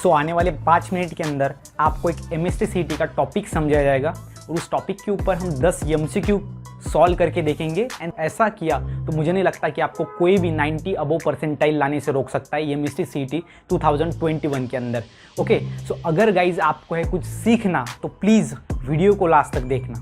आने वाले 5 मिनट के अंदर आपको एक MST-CET का टॉपिक समझाया जाएगा और उस टॉपिक के ऊपर हम 10 MCQ सॉल्व करके देखेंगे। एंड ऐसा किया तो मुझे नहीं लगता कि आपको कोई भी 90 अबव परसेंटाइल लाने से रोक सकता है MST-CET 2021 के अंदर। ओके, सो अगर गाइज आपको है कुछ सीखना तो प्लीज़ वीडियो को लास्ट तक देखना।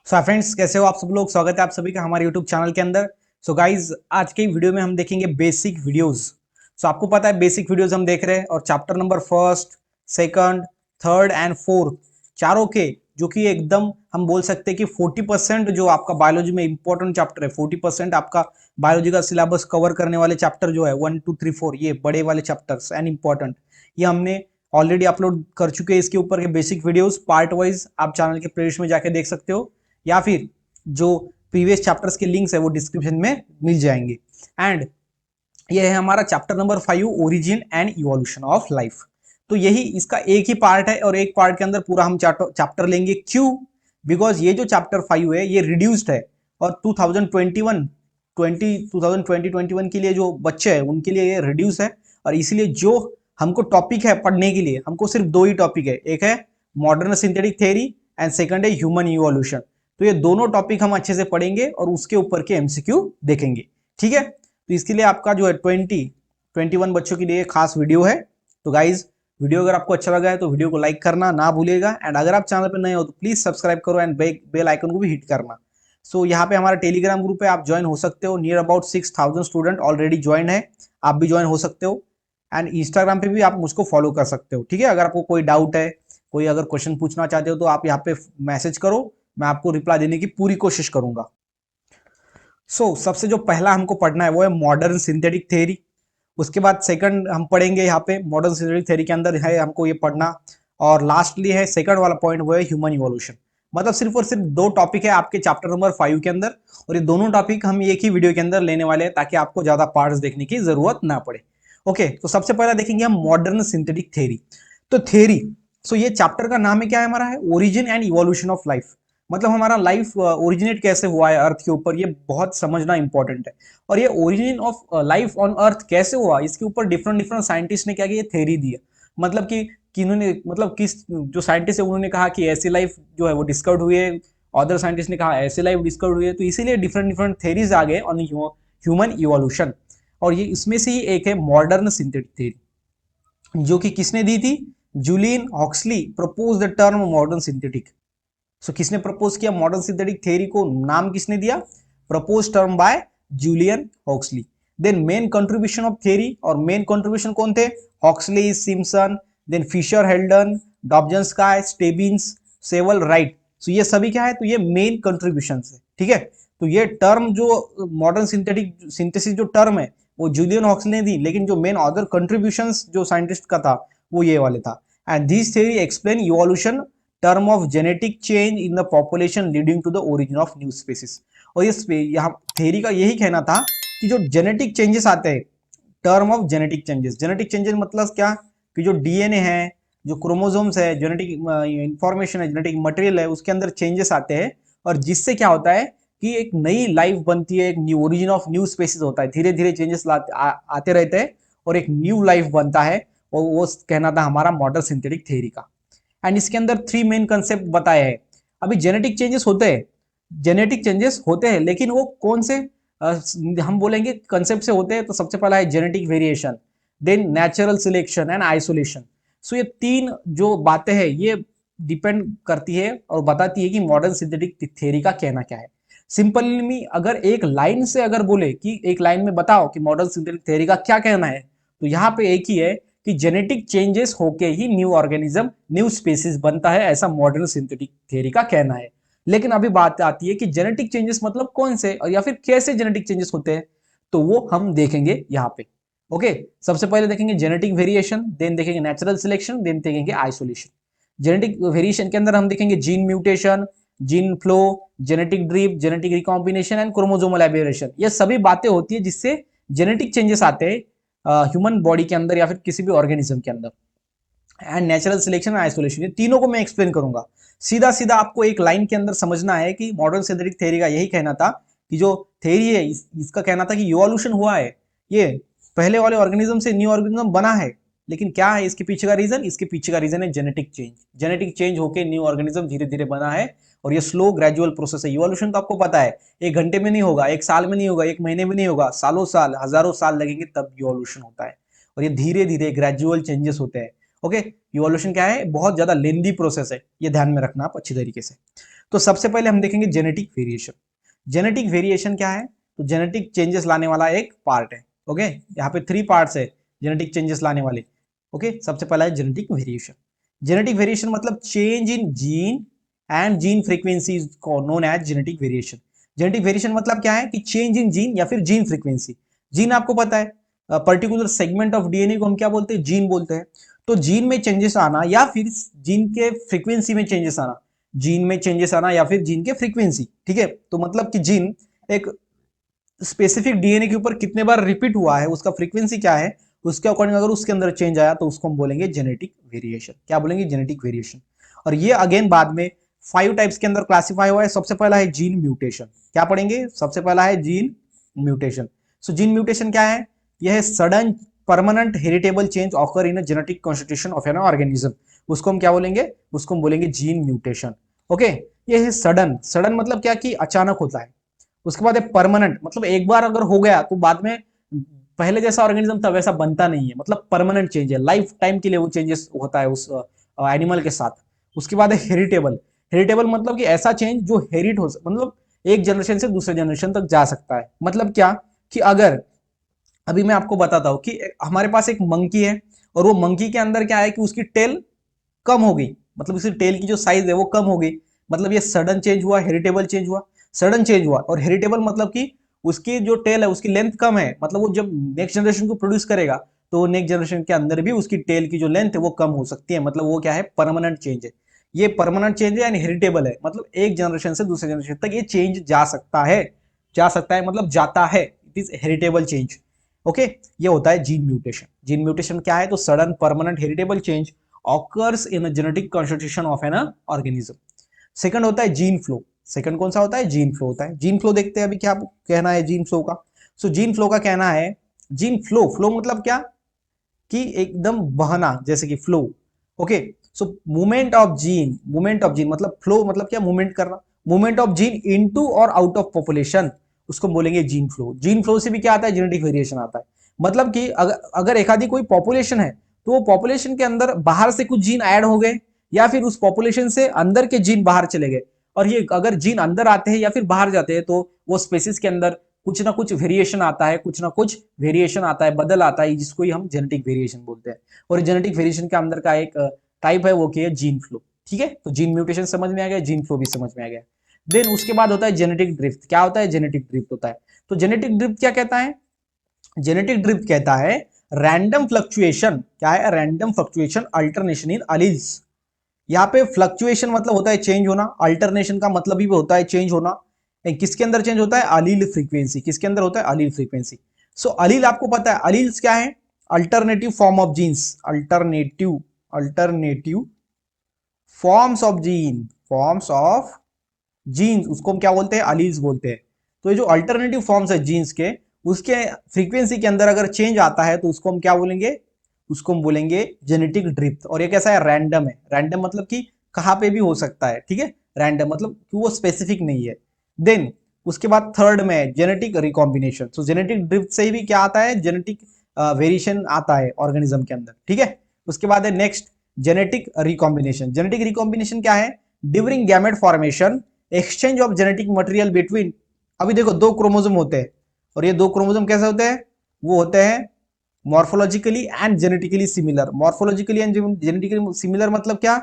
फ्रेंड्स, कैसे हो आप सब लोग। स्वागत है आप सभी का हमारे यूट्यूब चैनल के अंदर। गाइज, आज के वीडियो में हम देखेंगे बेसिक वीडियोस। आपको पता है बेसिक वीडियोस हम देख रहे हैं और chapter number first, second, third and fourth चारों के जो कि एकदम हम बोल सकते हैं कि 40% जो आपका बायोलॉजी में इंपॉर्टेंट चैप्टर है, 40% आपका बायोलॉजी का सिलेबस कवर करने वाले चैप्टर जो है 1, 2, 3, 4 ये बड़े वाले चैप्टर्स एंड इंपॉर्टेंट, ये हमने ऑलरेडी अपलोड कर चुके हैं। इसके ऊपर के बेसिक वीडियोस पार्ट वाइज आप चैनल के प्लेलिस्ट में जाके देख सकते हो या फिर जो प्रीवियस चैप्टर्स के लिंक्स है वो डिस्क्रिप्शन में मिल जाएंगे। एंड ये है हमारा chapter number 5, origin and evolution of life. तो यही इसका एक ही पार्ट है और एक पार्ट के अंदर पूरा हम चैप्टर लेंगे। क्यों? बिकॉज ये जो चैप्टर 5 है ये रिड्यूस्ड है और 2020-21 के लिए जो बच्चे हैं उनके लिए ये रिड्यूस है। और इसलिए जो हमको टॉपिक है पढ़ने के लिए, हमको सिर्फ दो ही टॉपिक है, एक है modern synthetic theory and second है ह्यूमन इवोल्यूशन। तो ये दोनों टॉपिक हम अच्छे से पढ़ेंगे और उसके ऊपर के MCQ देखेंगे, ठीक है। तो इसके लिए आपका जो है 21 बच्चों के लिए खास वीडियो है। तो गाइज, वीडियो अगर आपको अच्छा लगा है तो वीडियो को लाइक करना ना भूलिएगा। एंड अगर आप चैनल पर नए हो तो प्लीज सब्सक्राइब करो एंड बेल आइकन को भी हिट करना। यहाँ पे हमारा टेलीग्राम ग्रुप है, आप ज्वाइन हो सकते हो। Near about 6000 student already join है, आप भी ज्वाइन हो सकते हो। एंड इंस्टाग्राम पे भी आप मुझको फॉलो कर सकते हो, ठीक है। अगर आपको कोई डाउट है, कोई अगर क्वेश्चन पूछना चाहते हो तो आप यहाँ पे मैसेज करो, मैं आपको रिप्लाई देने की पूरी कोशिश करूंगा। सबसे जो पहला हमको पढ़ना है वो है मॉडर्न सिंथेटिक थ्योरी। उसके बाद सेकंड हम पढ़ेंगे यहाँ पे मॉडर्न सिंथेटिक थ्योरी के अंदर है हमको ये पढ़ना। और लास्टली है सेकंड वाला पॉइंट वो है ह्यूमन इवोल्यूशन। मतलब सिर्फ और सिर्फ दो टॉपिक है आपके चैप्टर नंबर 5 के अंदर और ये दोनों टॉपिक हम एक ही वीडियो के अंदर लेने वाले हैं ताकि आपको ज्यादा पार्ट्स देखने की जरूरत ना पड़े। ओके, तो सबसे पहला देखेंगे हम मॉडर्न सिंथेटिक थ्योरी। तो थ्योरी, ये चैप्टर का नाम है क्या है हमारा, है origin and evolution of life. मतलब हमारा लाइफ ओरिजिनेट कैसे हुआ है अर्थ के ऊपर, ये बहुत समझना इंपॉर्टेंट है। और ये origin of life on earth कैसे हुआ, इसके ऊपर डिफरेंट डिफरेंट साइंटिस्ट ने क्या किया, थ्योरी दी है। मतलब कि किन्होंने, मतलब किस जो साइंटिस्ट है उन्होंने कहा कि ऐसी लाइफ जो है वो डिस्कवर्ड हुई है, अदर साइंटिस्ट ने कहा ऐसी लाइफ डिस्कवर्ड हुई है। तो इसीलिए डिफरेंट डिफरेंट थ्योरीज आ गए ऑन ह्यूमन इवोल्यूशन। और ये इसमें से ही एक है मॉडर्न सिंथेटिक थ्योरी, जो कि किसने दी थी, Julian Huxley propose the term modern synthetic. किसने प्रपोज किया मॉडर्न सिंथेटिक थ्योरी को, नाम किसने दिया, propose term by Julian Huxley. Then main contribution of theory, और मेन कंट्रीब्यूशन कौन थे, Huxley, Simpson, then Fisher Haldane, Dobzhansky, Stebbins, Sewall Wright. ये सभी क्या है, तो ये मेन कंट्रीब्यूशन है, ठीक है। तो ये टर्म जो मॉडर्न सिंथेटिक सिंथेसिस जो टर्म है वो जूलियन हॉक्सली ने दी, लेकिन जो मेन अदर कंट्रीब्यूशंस जो साइंटिस्ट का था वो ये वाले था। And this theory explain evolution term of genetic change in the population leading to the origin of new species. और ये यहाँ थ्योरी का यही कहना था कि जो जेनेटिक चेंजेस आते हैं, term of genetic changes, genetic changes मतलब क्या, कि जो डीएनए है, जो क्रोमोसोम्स है, जेनेटिक इंफॉर्मेशन है, जेनेटिक मटेरियल है, उसके अंदर चेंजेस आते हैं और जिससे क्या होता है कि एक नई लाइफ बनती है, एक new origin of new species होता है। धीरे धीरे चेंजेस आते रहते हैं और एक न्यू लाइफ बनता है, और वो कहना था हमारा मॉडर्न सिंथेटिक थ्योरी का। एंड इसके अंदर 3 मेन कंसेप्ट बताए हैं। अभी जेनेटिक चेंजेस होते हैं, जेनेटिक चेंजेस होते हैं, लेकिन वो कौन से हम बोलेंगे कंसेप्ट से होते हैं। तो सबसे पहला है genetic variation, then natural selection and isolation. ये 3 जो बातें हैं ये डिपेंड करती है और बताती है कि मॉडर्न सिंथेटिक थ्योरी का कहना क्या है। सिंपली में अगर एक लाइन से अगर बोले कि एक लाइन में बताओ कि मॉडर्न सिंथेटिक थ्योरी का क्या कहना है, तो यहाँ पे एक ही है कि जेनेटिक चेंजेस होके ही न्यू ऑर्गेनिज्म, न्यू स्पीसीज बनता है, ऐसा मॉडर्न सिंथेटिक थ्योरी का कहना है। लेकिन अभी बात आती है कि जेनेटिक चेंजेस मतलब कौन से और या फिर कैसे जेनेटिक चेंजेस होते हैं, तो वो हम देखेंगे यहाँ पे। ओके, सबसे पहले देखेंगे जेनेटिक वेरिएशन, देन देखेंगे नेचुरल सिलेक्शन, देन देखेंगे आइसोलेशन। जेनेटिक वेरिएशन के अंदर हम देखेंगे gene mutation, gene flow, genetic drift, genetic recombination and chromosomal aberration. ये सभी बातें होती है जिससे जेनेटिक चेंजेस आते हैं ह्यूमन बॉडी के अंदर या फिर किसी भी ऑर्गेनिज्म के अंदर। And natural selection and isolation, ये तीनों को मैं एक्सप्लेन करूंगा। सीधा सीधा आपको एक लाइन के अंदर समझना है कि मॉडर्न सिंथेटिक थ्योरी का यही कहना था कि जो थ्योरी है इसका कहना था कि इवोल्यूशन हुआ है, ये पहले वाले ऑर्गेनिज्म से न्यू ऑर्गेनिज्म बना है, लेकिन क्या है इसके पीछे का रीजन? इसके पीछे का रीजन है जेनेटिक चेंज। जेनेटिक चेंज होकर न्यू ऑर्गेनिज्म धीरे धीरे बना है, और ये स्लो ग्रेजुअल प्रोसेस है। इवोल्यूशन तो आपको पता है 1 घंटे में नहीं होगा, 1 साल में नहीं होगा, 1 महीने में नहीं होगा, सालों साल हजारों साल लगेंगे तब इवोल्यूशन होता है, और ये धीरे धीरे ग्रेजुअल चेंजेस होते हैं। ओके, इवोल्यूशन क्या है? बहुत ज्यादा लेंदी प्रोसेस है, ये ध्यान में रखना आप अच्छी तरीके से। तो सबसे पहले हम देखेंगे जेनेटिक वेरिएशन। जेनेटिक वेरिएशन क्या है? तो जेनेटिक चेंजेस लाने वाला एक पार्ट है। ओके, यहाँ पे 3 पार्ट्स है जेनेटिक चेंजेस लाने वाले। ओके, सबसे पहला है जेनेटिक वेरिएशन। जेनेटिक वेरिएशन मतलब change in gene and gene frequency को known as genetic variation. Genetic variation मतलब क्या है? कि चेंज इन जीन या फिर जीन फ्रीक्वेंसी। जीन आपको पता है, पर्टिकुलर सेगमेंट ऑफ डीएनए को हम क्या बोलते हैं? जीन बोलते हैं। तो जीन में चेंजेस आना या फिर जीन के फ्रीक्वेंसी में चेंजेस आना, जीन में चेंजेस आना या फिर जीन के फ्रीक्वेंसी, ठीक है। तो मतलब कि जीन एक स्पेसिफिक डीएनए के ऊपर कितने बार रिपीट हुआ है, उसका फ्रीक्वेंसी क्या है, उसके अकॉर्डिंग अगर उसके अंदर चेंज आया तो उसको हम बोलेंगे जेनेटिक वेरिएशन। क्या बोलेंगे? Genetic variation. और ये अगेन बाद में 5 टाइप्स के अंदर क्लासिफाई हुआ है। सबसे पहला है जीन म्यूटेशन। क्या पढ़ेंगे? सबसे पहला है जीन म्यूटेशन। सो जीन म्यूटेशन क्या है? यह है sudden permanent heritable change occur in genetic constitution of an organism. उसको हम क्या बोलेंगे? उसको हम बोलेंगे जीन म्यूटेशन। ओके, ये है सडन। सडन मतलब क्या? कि अचानक होता है। उसके बाद है परमानेंट, मतलब एक बार अगर हो गया तो बाद में पहले जैसा ऑर्गेनिज्म था वैसा बनता नहीं है, मतलब परमानेंट चेंज है, लाइफ टाइम के लिए वो चेंजेस होता है उस एनिमल के साथ। उसके बाद है हेरिटेबल। हेरिटेबल मतलब कि ऐसा चेंज जो हेरिट हो, मतलब एक जनरेशन से दूसरे जनरेशन तक जा सकता है। मतलब क्या? कि अगर अभी मैं आपको बताता हूं कि हमारे पास एक मंकी है, और वो मंकी के अंदर क्या है कि उसकी टेल कम हो गई, मतलब उसकी टेल की जो साइज है वो कम हो गई, मतलब ये सडन चेंज हुआ, हेरिटेबल चेंज हुआ। सडन चेंज हुआ। और हेरिटेबल मतलब कि उसकी जो टेल है उसकी लेंथ कम है, मतलब वो जब नेक्स्ट जनरेशन को प्रोड्यूस करेगा तो वो नेक्स्ट जनरेशन के अंदर भी उसकी टेल की जो लेंथ है वो कम हो सकती है, मतलब वो क्या है? परमानेंट चेंज है। ये परमानेंट चेंज है यानी हेरिटेबल है, मतलब एक जनरेशन से दूसरे जनरेशन तक ये चेंज जा सकता है। जा सकता है मतलब जाता है, it is heritable change. Okay, ये होता है जीन म्यूटेशन। जीन म्यूटेशन क्या है? तो sudden permanent heritable change occurs in genetic constitution of an organism. Second होता है जीन फ्लो। सेकंड कौन सा होता है? जीन फ्लो होता है। जीन फ्लो देखते हैं अभी क्या कहना है जीन फ्लो का। सो जीन फ्लो का कहना है, जीन फ्लो, फ्लो मतलब क्या? कि एकदम बहना, जैसे कि flow. Okay, so movement of gene, movement of gene मतलब फ्लो मतलब क्या? मूवमेंट करना। मूवमेंट ऑफ जीन इनटू और आउट ऑफ पॉपुलेशन, उसको बोलेंगे जीन फ्लो। जीन फ्लो से भी क्या आता है? जेनेटिक वेरिएशन आता है। मतलब कि अगर एक आधी कोई पॉपुलेशन है तो वो पॉपुलेशन के अंदर बाहर से कुछ जीन ऐड हो गए, या फिर उस पॉपुलेशन से अंदर के जीन बाहर चले गए। और ये अगर जीन अंदर आते हैं या फिर बाहर जाते हैं तो वो स्पेसिस के अंदर कुछ ना कुछ वेरिएशन आता है, कुछ ना कुछ वेरिएशन आता है, बदल आता है, जिसको ही हम जेनेटिक वेरिएशन बोलते हैं। और जेनेटिक वेरिएशन के अंदर का एक टाइप है वो क्या है? Gene flow. ठीक है, तो जीन म्यूटेशन समझ में आ गया, जीन फ्लो भी समझ में आ गया। देन उसके बाद होता है जेनेटिक ड्रिफ्ट। क्या होता है? जेनेटिक ड्रिफ्ट होता है। तो जेनेटिक ड्रिफ्ट क्या कहता है? जेनेटिक ड्रिफ्ट कहता है रैंडम फ्लक्चुएशन। क्या है? रैंडम फ्लक्चुएशन अल्टरनेशन इन अलील्स। यहाँ पे फ्लक्चुएशन मतलब होता है चेंज होना, अल्टरनेशन का मतलब भी होता है चेंज होना। किसके अंदर चेंज होता है? अलील फ्रीक्वेंसी। किसके अंदर होता है? अलील फ्रीक्वेंसी। सो अलील आपको पता है, अलील्स क्या है? Alternative form of genes. Alternative forms of gene, forms of genes, उसको हम क्या बोलते हैं? अलील्स बोलते हैं। तो ये जो अल्टरनेटिव फॉर्म्स है जीन्स के, उसके फ्रीक्वेंसी के अंदर अगर चेंज आता है तो उसको हम क्या बोलेंगे? उसको हम बोलेंगे जेनेटिक ड्रिफ्ट। और ये कैसा है? रैंडम है। रैंडम मतलब कि कहां पे भी हो सकता है, ठीक है। रैंडम मतलब कि वो स्पेसिफिक नहीं है। देन उसके बाद थर्ड में जेनेटिक रिकॉम्बिनेशन। सो जेनेटिक ड्रिफ्ट से ही भी क्या आता है? जेनेटिक वेरिएशन आता है ऑर्गेनिज्म के अंदर, ठीक है। उसके बाद है next genetic recombination. Genetic recombination क्या है? During gamete formation exchange of genetic material between, अभी देखो 2 क्रोमोसोम होते हैं, और ये 2 क्रोमोसोम कैसे होते हैं? वो होते हैं morphologically and genetically similar. Morphologically and genetically similar मतलब क्या?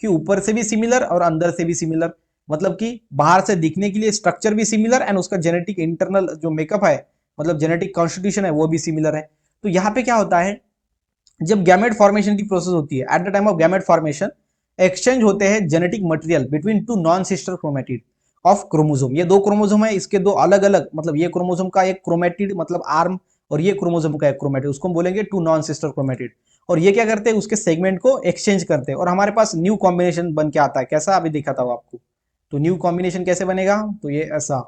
कि ऊपर से भी सिमिलर और अंदर से भी सिमिलर, मतलब कि बाहर से दिखने के लिए स्ट्रक्चर भी सिमिलर एंड उसका जेनेटिक इंटरनल जो मेकअप है, मतलब जेनेटिक कॉन्स्टिट्यूशन है, वो भी सिमिलर है। तो यहाँ पे क्या होता है? जब गैमेट फॉर्मेशन की प्रोसेस होती है, at the time of gamete formation exchange होते हैं genetic material between 2 non sister chromatid of chromosome. ये 2 क्रोमोसोम है, इसके 2 अलग अलग, मतलब ये क्रोमोसोम का एक क्रोमेटिड मतलब आर्म, और ये क्रोमोसोम का एक क्रोमेटिड, उसको हम बोलेंगे 2 नॉन सिस्टर क्रोमेटिड। और ये क्या करते हैं? उसके सेगमेंट को एक्सचेंज करते हैं, और हमारे पास न्यू कॉम्बिनेशन बन के आता है। कैसा? अभी दिखाता हूं आपको। तो न्यू कॉम्बिनेशन कैसे बनेगा? तो ये ऐसा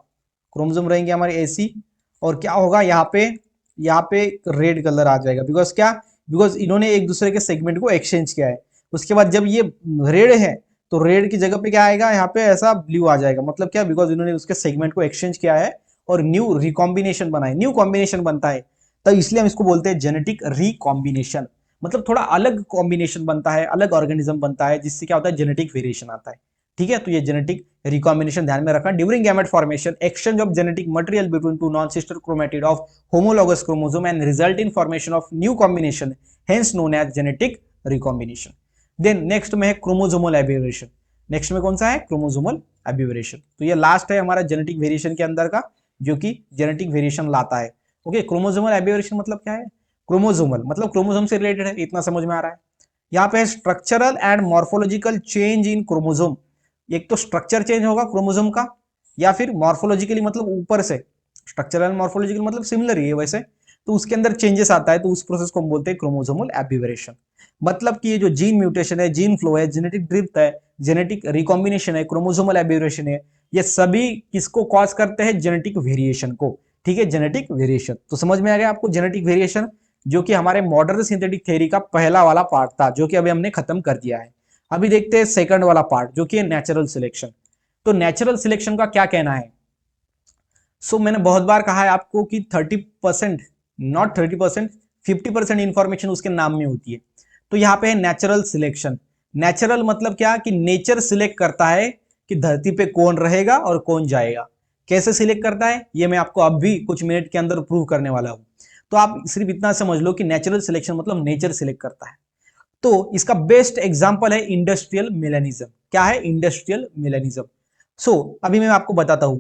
क्रोमोसोम रहेंगे हमारे ऐसी, और क्या होगा यहाँ पे? यहाँ पे रेड कलर आ जाएगा, बिकॉज क्या? बिकॉज इन्होंने एक दूसरे के सेगमेंट को एक्सचेंज किया है। उसके बाद जब ये रेड है तो रेड की जगह पे क्या आएगा, यहाँ पे ऐसा ब्लू आ जाएगा। मतलब क्या, बिकॉज इन्होंने उसके सेगमेंट को एक्सचेंज किया है और न्यू रिकॉम्बिनेशन बनाए, न्यू कॉम्बिनेशन बनता है, तो इसलिए हम इसको बोलते हैं जेनेटिक रिकॉम्बिनेशन। मतलब थोड़ा अलग कॉम्बिनेशन बनता है, अलग ऑर्गेनिज्म बनता है, जिससे क्या होता है, जेनेटिक वेरिएशन आता है। ठीक है, तो ये जेनेटिक रिकॉम्बिनेशन ध्यान में रखना। During gamete formation, exchange of genetic material between two non sister chromatid of homologous chromosome and result in formation of new combination, hence known as genetic recombination. Then next में है chromosomal एब्यूरेशन। Next में कौन सा है, chromosomal एब्यूरेशन। तो ये last है हमारा जेनेटिक वेरिएशन के अंदर का, जो कि जेनेटिक वेरिएशन लाता है। ओके, क्रोमोसोमल एब्यूरेशन मतलब क्या है, क्रोमोसोमल मतलब क्रोमोसोम से रिलेटेड है, इतना समझ में आ रहा है। यहाँ पे है structural and morphological change in chromosome. एक तो स्ट्रक्चर चेंज होगा क्रोमोसोम का, या फिर मॉर्फोलॉजिकली मतलब ऊपर से, स्ट्रक्चरल मॉर्फोलॉजिकल मतलब सिमिलर ही है वैसे, तो उसके अंदर चेंजेस आता है, तो उस प्रोसेस को हम बोलते हैं क्रोमोसोमल एब्यूरेशन। मतलब कि ये जो जीन म्यूटेशन है, जीन फ्लो है, जेनेटिक ड्रिफ्ट है, जेनेटिक रिकॉम्बिनेशन है, क्रोमोसोमल एब्यूरेशन है, ये सभी किसको कॉज करते हैं, जेनेटिक वेरिएशन को। ठीक है, जेनेटिक वेरिएशन। तो समझ में आ गया आपको जेनेटिक वेरिएशन, जो कि हमारे मॉडर्न सिंथेटिक थ्योरी का पहला वाला पार्ट था, जो कि अभी हमने खत्म कर दिया है। अभी देखते हैं सेकंड वाला पार्ट, जो कि है नेचुरल सिलेक्शन। तो नेचुरल सिलेक्शन का क्या कहना है। मैंने बहुत बार कहा है आपको कि 30%, नॉट 30%, 50% इंफॉर्मेशन उसके नाम में होती है। तो यहाँ पे है नेचुरल सिलेक्शन। नेचुरल मतलब क्या, कि नेचर सिलेक्ट करता है कि धरती पे कौन रहेगा और कौन जाएगा। कैसे सिलेक्ट करता है, ये मैं आपको अब भी कुछ मिनट के अंदर प्रूव करने वाला हूं। तो आप सिर्फ इतना समझ लो कि नेचुरल सिलेक्शन मतलब नेचर सिलेक्ट करता है। तो इसका बेस्ट एग्जांपल है इंडस्ट्रियल मिलेनिज्म। क्या है, इंडस्ट्रियल मिलेनिज्म। अभी मैं आपको बताता हूं।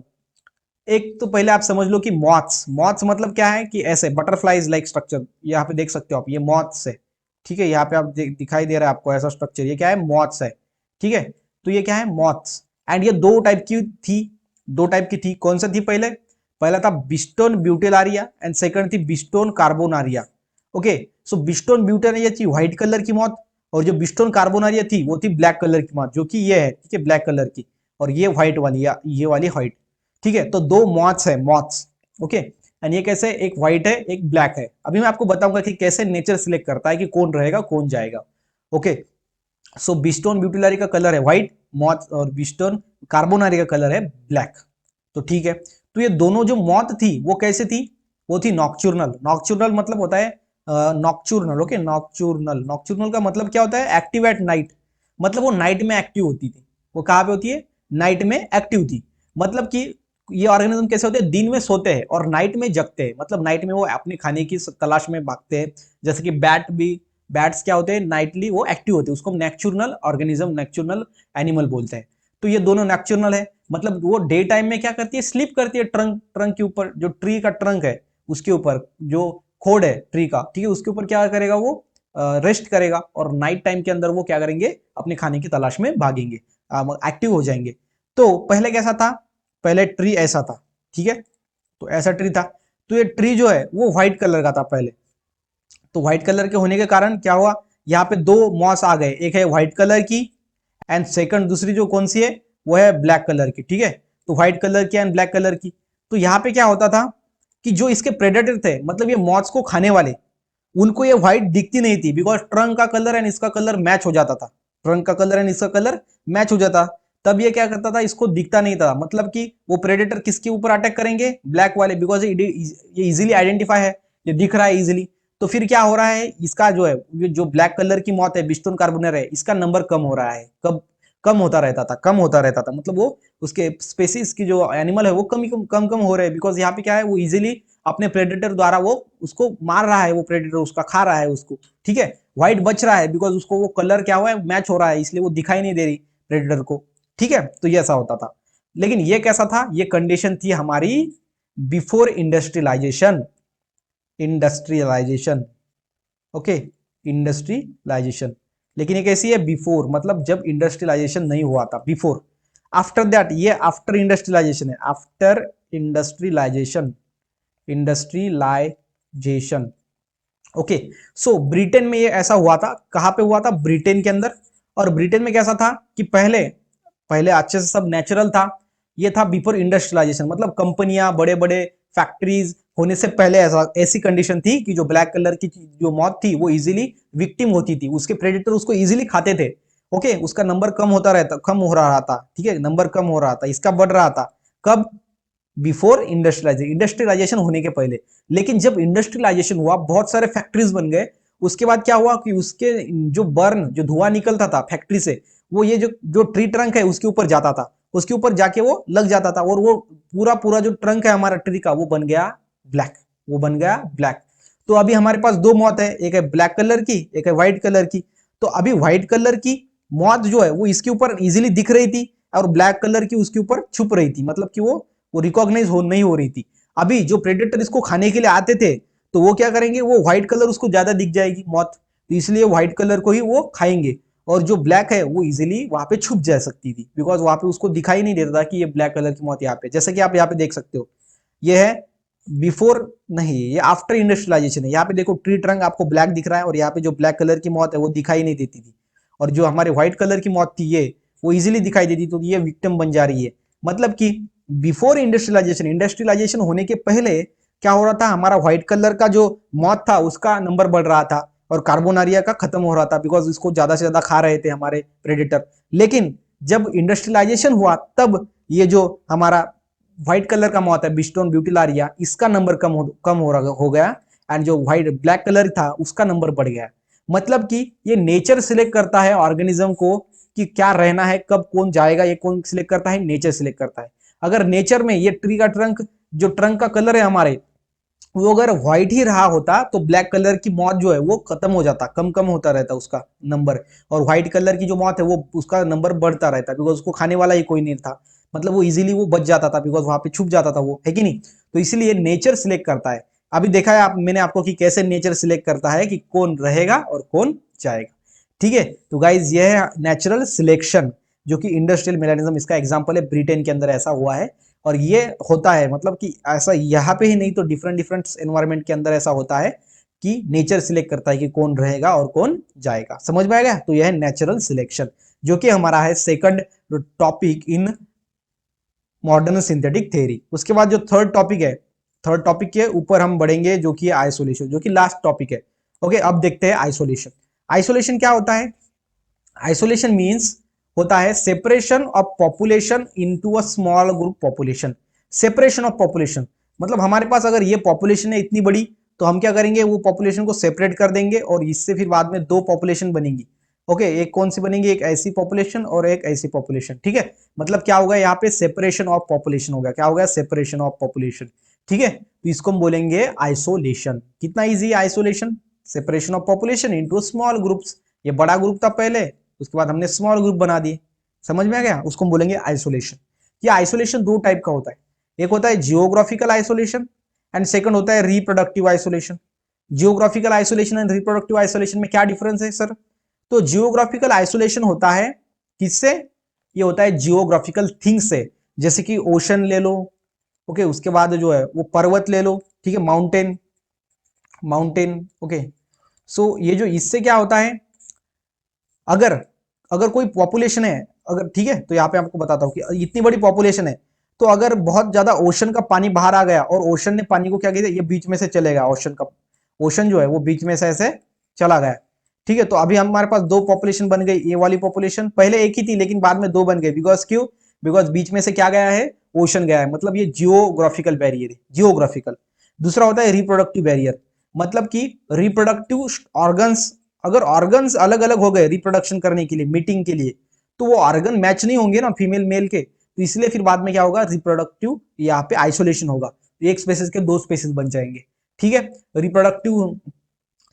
एक तो पहले आप समझ लो कि मॉथ्स, मॉथ्स मतलब क्या है, कि ऐसे बटरफ्लाइज लाइक स्ट्रक्चर, यहाँ पे देख सकते हो आप, ये मॉथ्स है। ठीक है, यहाँ पे आप दिखाई दे रहा है आपको ऐसा स्ट्रक्चर, ये क्या है, मॉथ्स है। ठीक है, तो ये क्या है, मॉथ्स। एंड ये दो टाइप की थी, दो टाइप की थी। कौन सा थी, पहले पहला था बिस्टोन ब्यूटेलारिया एंड सेकंड थी बिस्टोन कार्बोनारिया। ओके, बिस्टोन ब्यूटेलारिया थी व्हाइट कलर की मॉथ, और जो बिस्टोन कार्बोनारिया थी वो थी ब्लैक कलर की मॉथ, जो कि ये है, ठीक है, ब्लैक कलर की, और ये व्हाइट वाली, या ये वाली व्हाइट। ठीक है, तो दो मॉथ्स है, मॉथ्स। ओके, एंड ये कैसे, एक व्हाइट है एक ब्लैक है। अभी मैं आपको बताऊंगा कि कैसे नेचर सिलेक्ट करता है कि कौन रहेगा कौन जाएगा। ओके, बिस्टोन ब्यूटिलरी का कलर है व्हाइट मॉथ, और बिस्टोन कार्बोनारी का कलर है ब्लैक। तो ठीक है, तो ये दोनों जो मॉथ थी वो कैसे थी, वो थी नॉक्चुरनल। नॉक्चुरनल मतलब होता है नॉक्चुरनल। ओके, नॉक्चुरनल, नॉक्चुरनल का मतलब क्या होता है, एक्टिव एट नाइट। मतलब वो नाइट में एक्टिव होती थी। वो कहाँ पे होती है, नाइट में एक्टिव थी। मतलब कि ये ऑर्गेनिज्म कैसे होते हैं, दिन में सोते हैं और नाइट में जगते हैं। मतलब नाइट में वो अपने खाने की तलाश में भागते हैं। जैसे कि बैट्स क्या होते हैं, नाइटली वो एक्टिव होते हैं, उसको नेक्चुरनल ऑर्गेनिज्म, नेक्चुरनल एनिमल बोलते हैं। तो ये दोनों नेक्चुरनल है, मतलब वो डे टाइम में क्या करती है, स्लीप करती है ट्रंक के ऊपर, जो ट्री का ट्रंक है उसके ऊपर, जो खोड है ट्री का, ठीक है, उसके ऊपर क्या करेगा, वो रेस्ट करेगा, और नाइट टाइम के अंदर वो क्या करेंगे, अपने खाने की तलाश में भागेंगे, एक्टिव हो जाएंगे। तो पहले कैसा था, पहले ट्री ऐसा था। ठीक है, तो ऐसा ट्री था। तो ये ट्री जो है वो व्हाइट कलर का था पहले। तो व्हाइट कलर के होने के कारण क्या हुआ, यहाँ पे दो मॉस आ गए, एक है व्हाइट कलर की एंड सेकंड दूसरी जो कौन सी है, वो है ब्लैक कलर की। ठीक है, तो व्हाइट कलर की एंड ब्लैक कलर की। तो यहाँ पे क्या होता था कि जो इसके प्रेडेटर थे, मतलब ये मॉस को खाने वाले, उनको ये व्हाइट दिखती नहीं थी, बिकॉज ट्रंक का कलर एंड इसका कलर मैच हो जाता था। ट्रंक का कलर एंड इसका कलर मैच हो जाता, तब ये क्या करता था, इसको दिखता नहीं था। मतलब कि वो प्रेडेटर किसके ऊपर अटैक करेंगे, ब्लैक वाले, बिकॉज ये इजीली आइडेंटिफाई है, ये दिख रहा है इजीली। तो फिर क्या हो रहा है, इसका जो है, ये जो ब्लैक कलर की मौत है, बिस्टोन कार्बोनर है, इसका नंबर कम हो रहा है। कब कम होता रहता था, कम होता रहता था, मतलब वो उसके स्पेसीज की जो एनिमल है वो कम हो रहे हैं, बिकॉज यहाँ पे क्या है, वो इजीली अपने प्रेडेटर द्वारा वो उसको मार रहा है, वो प्रेडेटर उसका खा रहा है उसको। ठीक है, व्हाइट बच रहा है, बिकॉज उसको वो कलर क्या हुआ है, मैच हो रहा है, इसलिए वो दिखाई नहीं दे रही प्रेडेटर को। ठीक है, तो ये ऐसा होता था। लेकिन ये कैसा था, ये कंडीशन थी हमारी before industrialization. Industrialization, okay, industrialization. लेकिन ये कैसी है, बिफोर, मतलब जब इंडस्ट्रियलाइजेशन नहीं हुआ था, बिफोर। आफ्टर दैट, ये आफ्टर इंडस्ट्रियलाइजेशन है, after industrialization, industrialization. Okay, Britain में ये ऐसा हुआ था। कहां पे हुआ था, ब्रिटेन के अंदर। और ब्रिटेन में कैसा था कि पहले पहले अच्छे से सब नेचुरल था। ये था बिफोर इंडस्ट्रियलाइजेशन, मतलब कंपनियां, बड़े बड़े फैक्ट्रीज, होने से पहले ऐसी कंडीशन थी कि जो ब्लैक कलर की जो मौत थी वो इजीली विक्टिम होती थी, उसके प्रेडेटर उसको इजीली खाते थे। ओके, उसका नंबर कम होता रहता, कम हो रहा था, ठीक है, नंबर कम हो रहा था, इसका बढ़ रहा था। कब? बिफोर इंडस्ट्रियलाइजेशन, इंडस्ट्रियलाइजेशन होने के पहले। लेकिन जब इंडस्ट्रियलाइजेशन हुआ, बहुत सारे फैक्ट्रीज बन गए, उसके बाद क्या हुआ कि उसके जो बर्न, जो धुआं निकलता था फैक्ट्री से, वो ये जो जो ट्री ट्रंक है उसके ऊपर जाता था, उसके ऊपर जाके वो लग जाता था, और वो पूरा पूरा जो ट्रंक है हमारा ट्री का वो बन गया ब्लैक, वो बन गया ब्लैक। तो अभी हमारे पास दो मौत है, एक है ब्लैक कलर की, एक है व्हाइट कलर की। तो अभी व्हाइट कलर की मौत जो है वो इसके ऊपर इजीली दिख रही थी, और ब्लैक कलर की उसके ऊपर छुप रही थी, मतलब कि वो रिकॉग्नाइज हो नहीं हो रही थी। अभी जो प्रेडेटर इसको खाने के लिए आते थे तो वो क्या करेंगे, वो व्हाइट कलर उसको ज्यादा दिख जाएगी मौत, तो इसलिए व्हाइट कलर को ही वो खाएंगे, और जो ब्लैक है वो इजीली वहां पे छुप जा सकती थी, बिकॉज वहां पे उसको दिखाई नहीं देता था कि ये ब्लैक कलर की मौत यहाँ पे, जैसे कि आप यहाँ पे देख सकते हो। ये है बिफोर, नहीं ये आफ्टर इंडस्ट्रियलाइजेशन है। यहाँ पे देखो ट्री ट्रंक आपको ब्लैक दिख रहा है, और यहाँ पे जो ब्लैक कलर की मौत है वो दिखाई नहीं देती थी, और जो हमारे व्हाइट कलर की मौत थी ये वो इजीली दिखाई देती, तो ये विक्टिम बन जा रही है। मतलब कि बिफोर इंडस्ट्रियलाइजेशन, इंडस्ट्रियलाइजेशन होने के पहले क्या हो रहा था, हमारा व्हाइट कलर का जो मौत था उसका नंबर बढ़ रहा था, और कार्बोनारिया का खत्म हो रहा था, बिकॉज इसको ज्यादा से ज्यादा खा रहे थे हमारे प्रेडेटर। लेकिन जब इंडस्ट्रियलाइजेशन हुआ तब ये जो हमारा व्हाइट कलर का मौत है बिस्टोन ब्यूटिलारिया, इसका नंबर कम हो गया, एंड जो व्हाइट ब्लैक कलर था उसका नंबर बढ़ गया। मतलब कि ये नेचर सिलेक्ट करता है ऑर्गेनिज्म को कि क्या रहना है, कब कौन जाएगा, ये कौन सिलेक्ट करता है, नेचर सिलेक्ट करता है। अगर नेचर में ये ट्री का ट्रंक, जो ट्रंक का कलर है हमारे, वो अगर व्हाइट ही रहा होता तो ब्लैक कलर की मौत जो है वो खत्म हो जाता, कम कम होता रहता उसका नंबर, और व्हाइट कलर की जो मौत है वो उसका नंबर बढ़ता रहता, बिकॉज उसको खाने वाला ही कोई नहीं था, मतलब वो इजीली वो बच जाता था, बिकॉज वहां पे छुप जाता था वो, है कि नहीं। तो इसीलिए नेचर सिलेक्ट करता है। अभी देखा है मैंने आपको कि कैसे नेचर सिलेक्ट करता है कि कौन रहेगा और कौन जाएगा। ठीक है, तो गाइज ये है नेचुरल सिलेक्शन, जो कि इंडस्ट्रियल मेलानिज्म इसका एग्जाम्पल है, ब्रिटेन के अंदर ऐसा हुआ है। और ये होता है, मतलब कि ऐसा यहाँ पे ही नहीं तो डिफरेंट डिफरेंट एनवायरनमेंट के अंदर ऐसा होता है कि नेचर सिलेक्ट करता है कि कौन रहेगा और कौन जाएगा। समझ में आएगा? तो यह है नेचुरल सिलेक्शन, जो कि हमारा है second topic in modern synthetic theory. उसके बाद जो थर्ड टॉपिक है, थर्ड टॉपिक के ऊपर हम बढ़ेंगे, जो कि आइसोलेशन, जो कि लास्ट टॉपिक है। ओके, अब देखते हैं आइसोलेशन। आइसोलेशन क्या होता है? आइसोलेशन मीन्स होता है separation of population into a small group population. Separation of population मतलब हमारे पास अगर ये पॉपुलेशन है इतनी बड़ी, तो हम क्या करेंगे, वो पॉपुलेशन को सेपरेट कर देंगे, और इससे फिर बाद में दो पॉपुलेशन बनेंगी। ओके, एक कौन सी बनेगी, एक ऐसी पॉपुलेशन और एक ऐसी पॉपुलेशन। ठीक है, मतलब क्या होगा यहाँ पे, सेपरेशन ऑफ पॉपुलेशन होगा। क्या होगा? Separation of population. ठीक है, तो इसको हम बोलेंगे आइसोलेशन। कितना इजी है isolation? Separation of population into small groups. ये बड़ा ग्रुप था पहले, उसके बाद हमने स्मॉल ग्रुप बना दिए। समझ में आ गया? उसको हम बोलेंगे आइसोलेशन। ये आइसोलेशन दो टाइप का होता है, एक होता है जियोग्राफिकल आइसोलेशन, एंड सेकंड होता है reproductive isolation. Geographical isolation and reproductive isolation में क्या डिफरेंस है सर? तो जियोग्राफिकल आइसोलेशन होता है किससे? ये होता है जियोग्राफिकल थिंग्स से, जैसे कि ओशन ले लो, ओके, उसके बाद जो है वो पर्वत ले लो, ठीक है, माउंटेन, माउंटेन, ओके। सो ये जो इससे क्या होता है, अगर अगर कोई पॉपुलेशन है, अगर, ठीक है, तो यहाँ पे आपको बताता हूँ कि इतनी बड़ी पॉपुलेशन है, तो अगर बहुत ज्यादा ओशन का पानी बाहर आ गया और ओशन ने पानी को क्या किया, ये बीच में से चलेगा, ओशन का, ओशन जो है वो बीच में से ऐसे चला गया। ठीक है, तो अभी हमारे पास दो पॉपुलेशन बन गई। ये वाली पॉपुलेशन पहले एक ही थी लेकिन बाद में दो बन गई, बिकॉज क्यों? बिकॉज बीच में से क्या गया है, ओशन गया है, मतलब ये जियोग्राफिकल बैरियर है, जियोग्राफिकल। दूसरा होता है रिप्रोडक्टिव बैरियर, मतलब कि रिप्रोडक्टिव ऑर्गन्स, अगर ऑर्गन्स अलग अलग हो गए रिप्रोडक्शन करने के लिए, मीटिंग के लिए, तो वो ऑर्गन मैच नहीं होंगे ना फीमेल मेल के, तो इसलिए फिर बाद में क्या होगा, रिप्रोडक्टिव यहाँ पे आइसोलेशन होगा, एक स्पेसिस के दो स्पेसिस बन जाएंगे। ठीक है, रिप्रोडक्टिव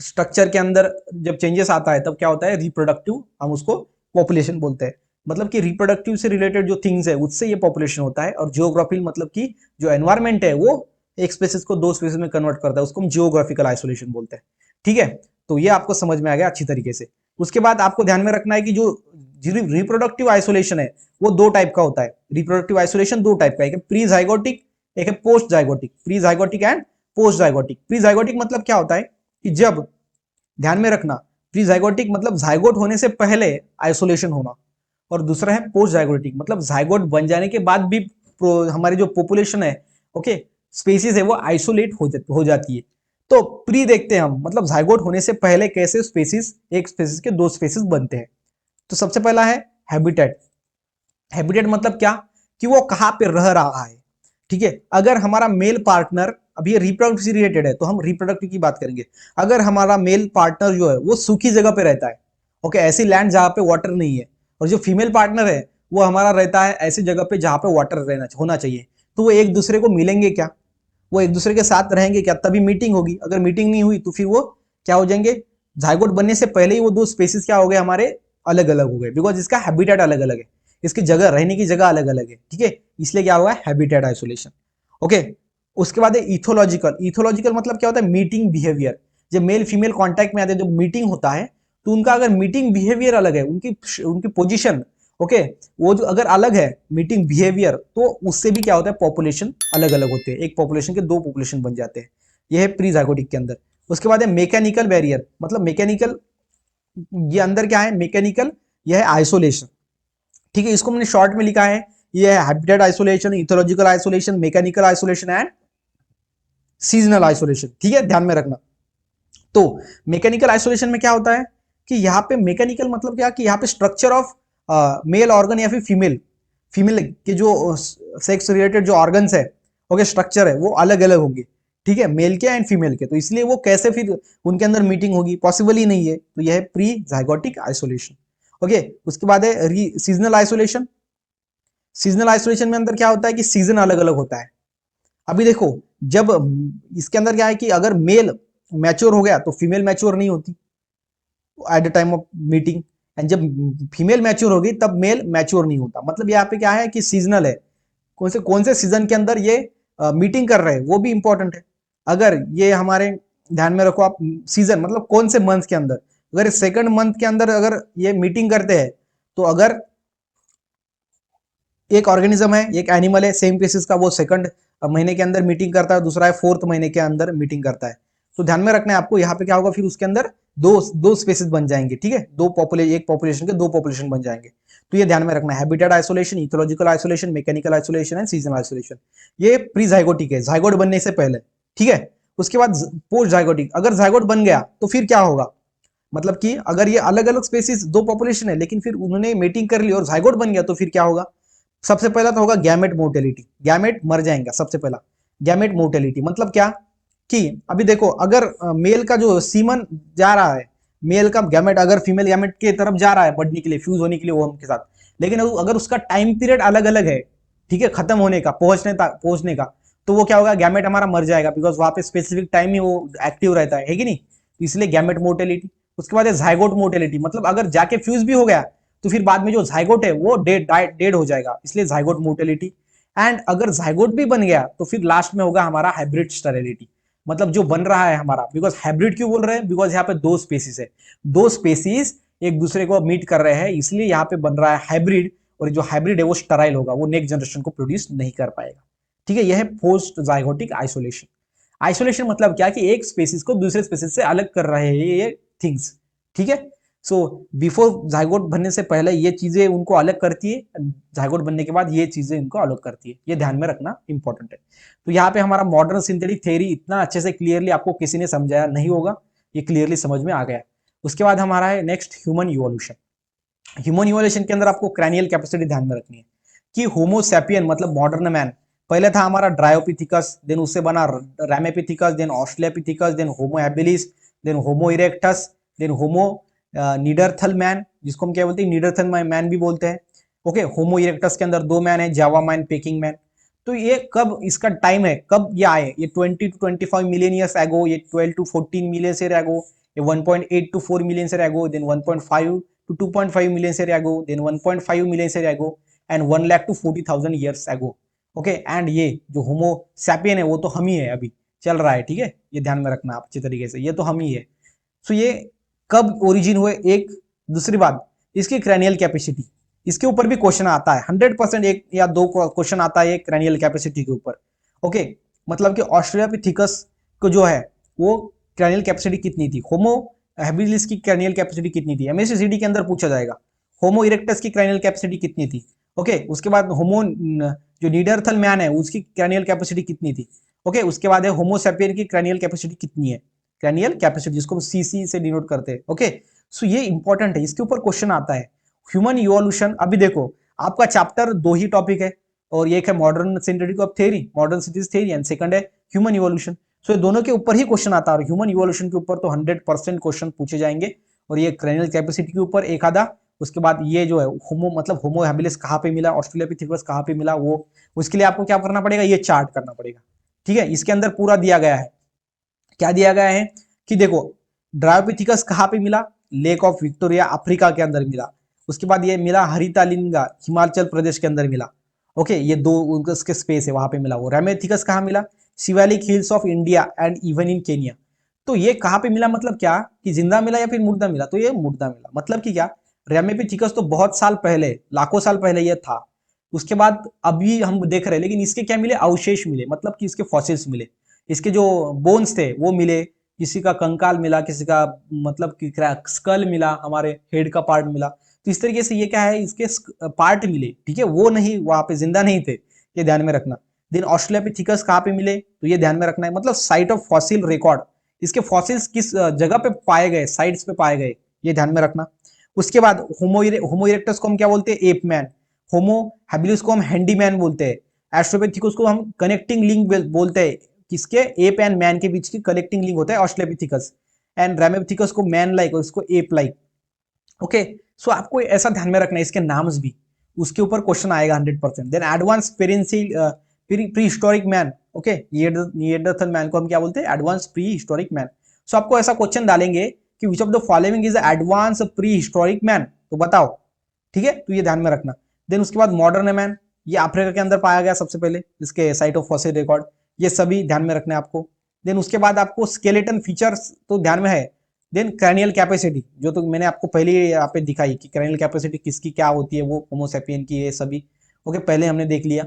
स्ट्रक्चर के अंदर जब चेंजेस आता है तब क्या होता है, रिप्रोडक्टिव, हम उसको पॉपुलेशन बोलते हैं। मतलब कि रिप्रोडक्टिव से रिलेटेड जो थिंग्स है उससे ये पॉपुलेशन होता है, और जियोग्राफी मतलब कि जो एनवायरमेंट है वो एक स्पेसिस को दो स्पेसिस में कन्वर्ट करता है, उसको हम जियोग्राफिकल आइसोलेशन बोलते हैं। ठीक है, तो ये आपको समझ में आ गया अच्छी तरीके से। उसके बाद आपको ध्यान में रखना है कि जो रिप्रोडक्टिव आइसोलेशन है वो दो टाइप का होता है। रिप्रोडक्टिव आइसोलेशन दो टाइप का, एक है प्री जाइगोटिक, एक है post zygotic. Pre zygotic and post zygotic. Pre zygotic मतलब क्या होता है कि जब, ध्यान में रखना, प्री जाइगोटिक मतलब जाइगोट होने से पहले आइसोलेशन होना, और दूसरा है पोस्ट जाइगोटिक मतलब जाइगोट बन जाने के बाद भी हमारी जो पॉपुलेशन है, ओके, स्पेसीज है वो आइसोलेट हो जाती है। तो प्री देखते हैं हम, मतलब जाइगोट होने से पहले कैसे स्पेसीज, एक स्पेसीज के दो स्पेसीज बनते हैं। तो सबसे पहला है हैबिटेट। हैबिटेट मतलब क्या, कि वो कहाँ पे रह रहा है। ठीक है, अगर हमारा मेल पार्टनर, अभी ये रिप्रोडक्टिव से रिलेटेड है तो हम रिप्रोडक्टिव की बात करेंगे। अगर हमारा मेल पार्टनर जो है वो सूखी जगह पे रहता है, ओके, ऐसी लैंड जहाँ पे वाटर नहीं है, और जो फीमेल पार्टनर है वो हमारा रहता है ऐसी जगह पे जहाँ पे वाटर रहना होना चाहिए, तो वो एक दूसरे को मिलेंगे क्या, वो एक दूसरे के साथ रहेंगे क्या, तभी मीटिंग होगी। अगर मीटिंग नहीं हुई तो फिर वो क्या हो जाएंगे, जाइगोट बनने से पहले ही वो दो स्पेसीज क्या हो गए हमारे, अलग अलग हो गए, बिकॉज इसका हैबिटेट अलग अलग है, इसकी जगह, रहने की जगह अलग अलग है। ठीक है, इसलिए क्या हुआ है, हैबिटेट आइसोलेशन। ओके, उसके बाद है इथोलॉजिकल। इथोलॉजिकल मतलब क्या होता है, मीटिंग बिहेवियर। जब मेल फीमेल कांटेक्ट में आते हैं, जब मीटिंग होता है तो उनका अगर मीटिंग बिहेवियर अलग है, उनकी उनकी पोजीशन, ओके, वो जो अगर अलग है मीटिंग बिहेवियर, तो उससे भी क्या होता है, पॉपुलेशन अलग अलग होते हैं, एक पॉपुलेशन के दो पॉपुलेशन बन जाते हैं। यह है प्री जाइगोटिक के अंदर। उसके बाद है मैकेनिकल बैरियर, मतलब मैकेनिकल, ये अंदर क्या है, मैकेनिकल, यह है आइसोलेशन। ठीक है, इसको मैंने शॉर्ट में लिखा है, ये है habitat isolation, ethological isolation, mechanical isolation and seasonal isolation. ठीक है, ध्यान में रखना। तो मैकेनिकल आइसोलेशन में क्या होता है कि यहाँ पे मैकेनिकल मतलब क्या, कि यहाँ पे स्ट्रक्चर ऑफ मेल ऑर्गन या फिर फीमेल फीमेल के जो सेक्स रिलेटेड जो ऑर्गन्स है, ओके, स्ट्रक्चर है, वो अलग अलग होंगे। ठीक है, मेल के एंड फीमेल के, तो इसलिए वो कैसे फिर उनके अंदर मीटिंग होगी, पॉसिबल ही नहीं है। तो यह है प्री जाइगोटिक आइसोलेशन। ओके, उसके बाद है सीजनल आइसोलेशन। सीजनल आइसोलेशन में अंदर क्या होता है कि सीजन अलग अलग होता है। अभी देखो, जब इसके अंदर क्या है कि अगर मेल मैच्योर हो गया तो फीमेल मैच्योर नहीं होती at the time of meeting, and जब फीमेल मैच्योर होगी तब मेल मैच्योर नहीं होता। मतलब यहाँ पे क्या है कि सीजनल है, कौन से सीजन के अंदर ये मीटिंग कर रहे हैं वो भी इंपॉर्टेंट है। अगर ये हमारे ध्यान में रखो आप, सीजन मतलब कौन से मंथ के अंदर, अगर सेकंड मंथ के अंदर अगर ये मीटिंग करते हैं, तो अगर एक ऑर्गेनिज्म है, एक एनिमल है सेम स्पीसीज का, वो सेकंड महीने के अंदर मीटिंग करता है, दूसरा है फोर्थ महीने के अंदर मीटिंग करता है, तो ध्यान में रखना है आपको, यहाँ पे क्या होगा, फिर उसके अंदर दो स्पेसीज बन जाएंगे। ठीक है, एक पॉपुलेशन के दो पॉपुलेशन बन जाएंगे। तो ये ध्यान में रखना है, habitat isolation, ethological isolation, mechanical isolation and seasonal isolation. ये प्री जाइगोटिक है, जाइगोट बनने से पहले। ठीक है, उसके बाद पोस्ट जाइगोटिक, अगर जाइगोट बन गया तो फिर क्या होगा, मतलब कि अगर ये अलग अलग स्पेसीज दो पॉपुलेशन है, लेकिन फिर उन्होंने मीटिंग कर ली और जाइगोट बन गया, तो फिर क्या होगा, सबसे पहला तो होगा गैमेट मोर्टेलिटी, गैमेट मर जाएंगे सबसे पहला। गैमेट मोर्टेलिटी मतलब क्या, कि अभी देखो, अगर मेल का जो सीमन जा रहा है, मेल का गैमेट अगर फीमेल गैमेट के तरफ जा रहा है बढ़ने के लिए, फ्यूज होने के लिए ओवम के साथ, लेकिन अगर उसका टाइम पीरियड अलग अलग है, ठीक है, खत्म होने का, पहुंचने का, तो वो क्या होगा, गैमेट हमारा मर जाएगा, बिकॉज वहां पे स्पेसिफिक टाइम ही वो एक्टिव रहता है कि नहीं, तो इसलिए गैमेट मोर्टेलिटी। उसके बाद है जाइगोट मोर्टेलिटी, मतलब अगर जाके फ्यूज भी हो गया तो फिर बाद में जो जाइगोट है वो डेड हो जाएगा, इसलिए जाइगोट मोर्टेलिटी। एंड अगर जाइगोट भी बन गया तो फिर लास्ट में होगा हमारा हाइब्रिड स्टेरिलिटी, मतलब जो बन रहा है हमारा, बिकॉज हाइब्रिड क्यों बोल रहे हैं, बिकॉज यहाँ पे दो स्पेसीज है, दो स्पेसीज एक दूसरे को मीट कर रहे हैं, इसलिए यहाँ पे बन रहा है हाइब्रिड, और जो हाइब्रिड है वो स्टराइल होगा, वो नेक्स्ट जनरेशन को प्रोड्यूस नहीं कर पाएगा। ठीक है, यह है पोस्ट जाइगोटिक आइसोलेशन। आइसोलेशन मतलब क्या, कि एक स्पेसीज को दूसरे स्पेसीज से अलग कर रहे हैं ये थिंग्स। ठीक है, सो बिफोर जाइगोट बनने से पहले ये चीजें उनको अलग करती है, जाइगोट बनने के बाद ये चीजें इनको अलग करती है, ये ध्यान में रखना इंपॉर्टेंट है। तो यहाँ पे हमारा मॉडर्न सिंथेटिक थ्योरी इतना अच्छे से क्लियरली आपको किसी ने समझाया नहीं होगा, ये क्लियरली समझ में आ गया। उसके बाद हमारा है next human evolution. Human evolution के अंदर आपको क्रैनियल कैपेसिटी ध्यान में रखनी है, कि होमोसैपियन मतलब मॉडर्न मैन, पहले था हमारा ड्रायोपिथिकस, देन उससे बना रैमेपिथिकस, then Australopithecus, then Homo habilis, then होमो इरेक्टस, देन होमो नीडरथल मैन, जिसको हम क्या बोलते हैं, नीडरथल मैन भी बोलते हैं। ओके, होमो इरेक्टस के अंदर दो मैन है, जावा मैन, पेकिंग मैन। तो ये कब इसका टाइम है, कब ये आए, ये 20 to 25 मिलियन ईयर्स एगो, ये 12 to 14 मिलियन ईयर एगो, ये 1.8 to 4 million year ago, then 1.5 to 2.5 million year ago, then 1.5 million year ago, and 1 lakh to 40,000 years ago. Okay, and ये जो होमो सैपियन है वो तो हम ही है, अभी चल रहा है। ठीक है, ये ध्यान में रखना आप अच्छी तरीके से, ये तो हम ही है। सो ये कब ओरिजिन हुए, एक दूसरी बात, इसकी क्रैनियल कैपेसिटी, इसके ऊपर भी क्वेश्चन आता है 100%, एक या दो क्वेश्चन आता है क्रैनियल कैपेसिटी के ऊपर। ओके, मतलब कि ऑस्ट्रेलोपिथेकस को जो है वो क्रैनियल कैपेसिटी कितनी थी, होमो हैबिलिस की क्रैनियल कैपेसिटी कितनी थी, एमएससीडी के अंदर पूछा जाएगा। होमो इरेक्टस की क्रैनियल कैपेसिटी कितनी थी। ओके, उसके बाद होमो जो नीडरथल मैन है उसकी क्रैनियल कैपेसिटी कितनी थी। ओके, उसके बाद है होमोसेपियन की क्रैनियल कैपेसिटी कितनी है, क्रैनियल कैपेसिटी जिसको हम सीसी से डिनोट करते हैं। ओके, सो ये इंपॉर्टेंट है, इसके ऊपर क्वेश्चन आता है। ह्यूमन इवोल्यूशन, अभी देखो आपका चैप्टर 2 ही टॉपिक है, और एक है modern synthetic of theory, modern synthesis theory, and second है ह्यूमन इवोल्यूशन। सो ये दोनों के ऊपर ही क्वेश्चन आता है, और ह्यूमन इवोल्यूशन के ऊपर तो 100% क्वेश्चन पूछे जाएंगे, और ये क्रैनियल कैपेसिटी के ऊपर एक आधा, उसके बाद ये जो है होमो मतलब होमो हैबिलिस कहाँ पे मिला, ऑस्ट्रेलोपिथेकस कहाँ पे मिला, वो उसके लिए आपको क्या करना पड़ेगा, ये चार्ट करना पड़ेगा। ठीक है, इसके अंदर पूरा दिया गया है, क्या दिया गया है कि देखो ड्रायोपिथिकस कहाँ पे मिला, लेक ऑफ विक्टोरिया अफ्रीका के अंदर मिला, उसके बाद ये मिला हरितालिंगा हिमाचल प्रदेश के अंदर मिला। ओके, ये दो उसके स्पेस है वहां पे मिला। वो रेमेथिकस कहाँ मिला, Shivalik hills of India and even in Kenya. तो ये कहाँ पे मिला, मतलब क्या कि जिंदा मिला या फिर मुर्दा मिला, तो ये मुर्दा मिला, मतलब कि क्या रेमेथिकस तो बहुत साल पहले, लाखों साल पहले ये था, उसके बाद अभी हम देख रहे हैं, लेकिन इसके क्या मिले, अवशेष मिले, मतलब कि इसके फॉसिल्स मिले, इसके जो बोन्स थे वो मिले, किसी का कंकाल मिला, किसी का मतलब कि स्कल मिला, हमारे हेड का पार्ट मिला। तो इस तरीके से ये क्या है, इसके पार्ट मिले, ठीक है, वो नहीं वहां पे जिंदा नहीं थे, ये ध्यान में रखना। देन ऑस्ट्रेलोपिथेकस कहाँ पे मिले, तो ये ध्यान में रखना है, मतलब साइट ऑफ फॉसिल रिकॉर्ड, इसके फॉसिल्स किस जगह पे पाए गए, साइट्स पे पाए गए, ये ध्यान में रखना। उसके बाद होमो इरेक्टस को हम क्या बोलते हैं, एप मैन। होमो हैबिलिस को हम हैंडीमैन बोलते हैं। एस्ट्रोपिथिकस को हम कनेक्टिंग लिंक बोलते हैं, किसके, एप एंड मैन के बीच की कनेक्टिंग लिंक होता है ऑस्ट्रेलोपिथिकस, एंड रेमेथिकस को मैन लाइक और इसको एप लाइक। ओके, सो आपको ऐसा ध्यान में रखना है, इसके नाम्स भी, उसके ऊपर क्वेश्चन आएगा 100%। Then advance pre historic man, okay, Neanderthal man को हम क्या बोलते हैं, advance pre historic man. So आपको ऐसा क्वेश्चन डालेंगे कि which of the following is advance pre historic man, तो बताओ, ठीक है, तो ये ध्यान में रखना। देन उसके बाद मॉडर्न मैन, ये अफ्रीका के अंदर पाया गया सबसे पहले, इसके साइट ऑफ फॉसिल रिकॉर्ड, ये सभी ध्यान में रखना है आपको। देन उसके बाद आपको स्केलेटन फीचर्स तो ध्यान में है। देन क्रैनियल कैपेसिटी, जो तो मैंने आपको पहले यहाँ पे दिखाई कि क्रैनियल कैपेसिटी किसकी क्या होती है, वो होमोसेपियन की, ये सभी ओके पहले हमने देख लिया।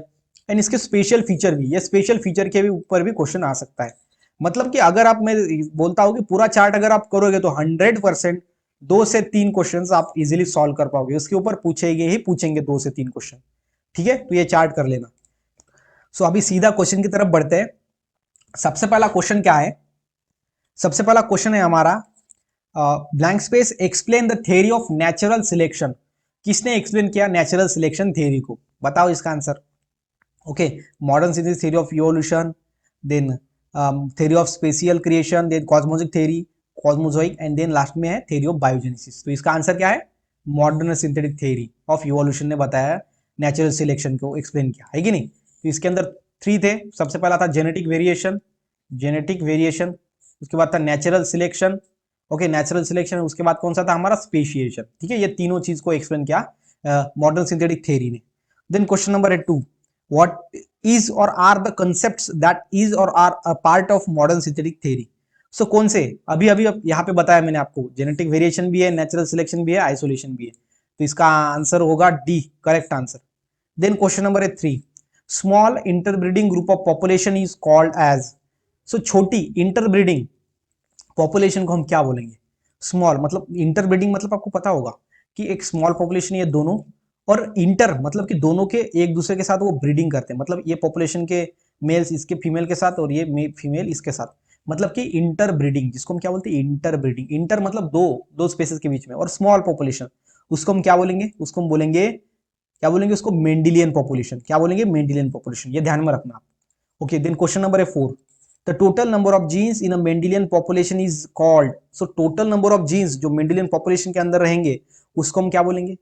एंड इसके स्पेशल फीचर भी, ये स्पेशल फीचर के भी ऊपर भी क्वेश्चन आ सकता है। मतलब कि अगर आप, मैं बोलता हूँ कि पूरा चार्ट अगर आप करोगे तो 100% 2 से 3 क्वेश्चन आप इजिली सॉल्व कर पाओगे, उसके ऊपर पूछेंगे ही पूछेंगे 2 से 3 क्वेश्चन। ठीक है, तो ये चार्ट कर लेना। सो अभी सीधा क्वेश्चन की तरफ बढ़ते हैं। सबसे पहला क्वेश्चन क्या है, सबसे पहला क्वेश्चन है हमारा blank space, explain the theory of natural selection. किसने एक्सप्लेन किया नेचुरल सिलेक्शन थ्योरी को, बताओ इसका answer. Okay, modern synthesis theory of evolution, then theory of special creation, then cosmozoic theory, cosmozoic, and then last में है theory of biogenesis. तो इसका answer क्या है, modern synthetic theory of evolution ने बताया नेचुरल सिलेक्शन को एक्सप्लेन किया है कि नहीं। तो इसके अंदर 3 थे, सबसे पहला था जेनेटिक वेरिएशन, जेनेटिक वेरिएशन, उसके बाद था natural selection, okay natural selection, उसके बाद कौन सा था हमारा, स्पेशिएशन। ठीक है, ये तीनों चीज को एक्सप्लेन किया मॉडर्न सिंथेटिक थ्योरी ने। Then question number 2, what is और are the concepts that is और are a part of modern synthetic theory. So कौन से, अभी अभी यहाँ पे बताया मैंने आपको, जेनेटिक वेरिएशन भी है, नेचुरल सिलेक्शन भी है, आइसोलेशन भी है। तो इसका आंसर होगा D, correct answer. Then question number 3, small interbreeding group of population is called as. So छोटी इंटरब्रीडिंग पॉपुलेशन को हम क्या बोलेंगे, स्मॉल मतलब इंटरब्रीडिंग मतलब आपको पता होगा कि एक स्मॉल पॉपुलेशन ये दोनों, और इंटर मतलब कि दोनों के एक दूसरे के साथ वो ब्रीडिंग करते हैं, मतलब ये पॉपुलेशन के मेल्स इसके फीमेल के साथ और ये फीमेल इसके साथ, मतलब कि इंटर ब्रीडिंग, जिसको हम क्या बोलते हैं, इंटर ब्रीडिंग। इंटर मतलब दो स्पेसिस के बीच में, और स्मॉल पॉपुलेशन उसको हम क्या बोलेंगे, उसको हम बोलेंगे, क्या बोलेंगे उसको, मेंडिलियन पॉपुलेशन। क्या बोलेंगे, मेंडिलियन पॉपुलेशन, ये ध्यान में रखना आप। Okay, then question number 4, the total number of genes in a Mendelian population is called। so total number of genes जो Mendelian population के अंदर रहेंगे उसको हम क्या बोलेंगे,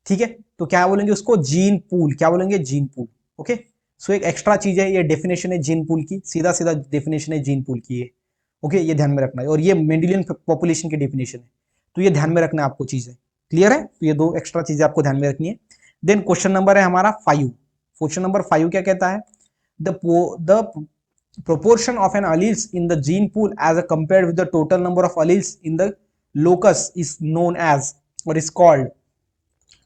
ठीक है, तो क्या बोलेंगे उसको, जीन पूल। क्या बोलेंगे, जीन पूल। ओके, सो एक एक्स्ट्रा चीज है, ये डेफिनेशन है जीन पूल की, सीधा सीधा डेफिनेशन है जीन पूल की, ये ओके, ये ध्यान में रखना है, और ये मेंडेलियन पॉपुलेशन की डेफिनेशन है, तो ये ध्यान में रखना है आपको चीजें, क्लियर है। तो ये 2 एक्स्ट्रा चीजें आपको ध्यान में रखनी है। देन क्वेश्चन नंबर है हमारा 5, क्वेश्चन नंबर 5 क्या कहता है, the proportion of an alleles in the gene pool as compared with the total number of alleles in the locus is known as or is called।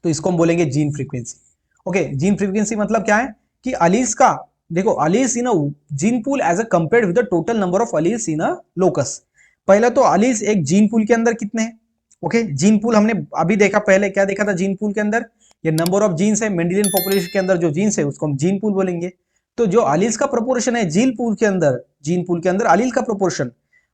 तो इसको हम बोलेंगे gene frequency. Okay, gene frequency मतलब क्या है कि alleles का, देखो alleles in a gene pool as a compared with the total number of alleles in a locus. पहले तो अलील्स एक जीन पूल के अंदर कितने हैं, ओके, जीन पूल हमने अभी देखा, पहले क्या देखा था जीन पूल के अंदर, ये नंबर ऑफ जीन्स है, मेंडेलियन पॉपुलेशन के अंदर जो जीन्स है उसको हम जीन पूल बोलेंगे। तो जो अलील्स का प्रोपोर्शन है जीन पूल के अंदर अलील का प्रोपोर्शन,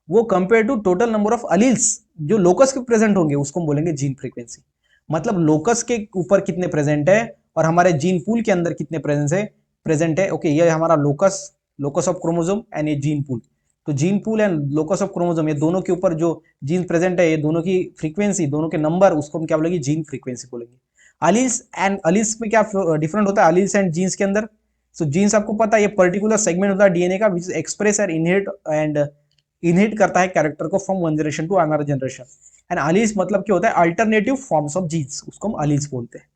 वो compare to total number of alleles जो लोकस के प्रेजेंट होंगे, उसको हम बोलेंगे जीन फ्रीक्वेंसी। मतलब लोकस के ऊपर कितने प्रेजेंट है और हमारे जीन पूल के अंदर कितने प्रेजेंट है। ओके, ये हमारा लोकस ऑफ क्रोमोसोम एंड ये जीन पूल। तो gene pool and locus of chromosome, ये दोनों के ऊपर जो जीन प्रेजेंट है, ये दोनों की फ्रीक्वेंसी, दोनों के नंबर, उसको हम क्या बोलेंगे, जीन फ्रीक्वेंसी बोलेंगे। अलील्स में क्या डिफरेंट होता है अलील्स एंड जीन्स के अंदर? सो जीन्स आपको पता है ये पर्टिकुलर सेगमेंट होता है डीएनए का विच एक्सप्रेस और इनहेरिट करता है कैरेक्टर को from one generation to another generation. And alleles मतलब क्या होता है, अल्टरनेटिव फॉर्म्स ऑफ जीन्स, उसको हम अलील्स बोलते हैं।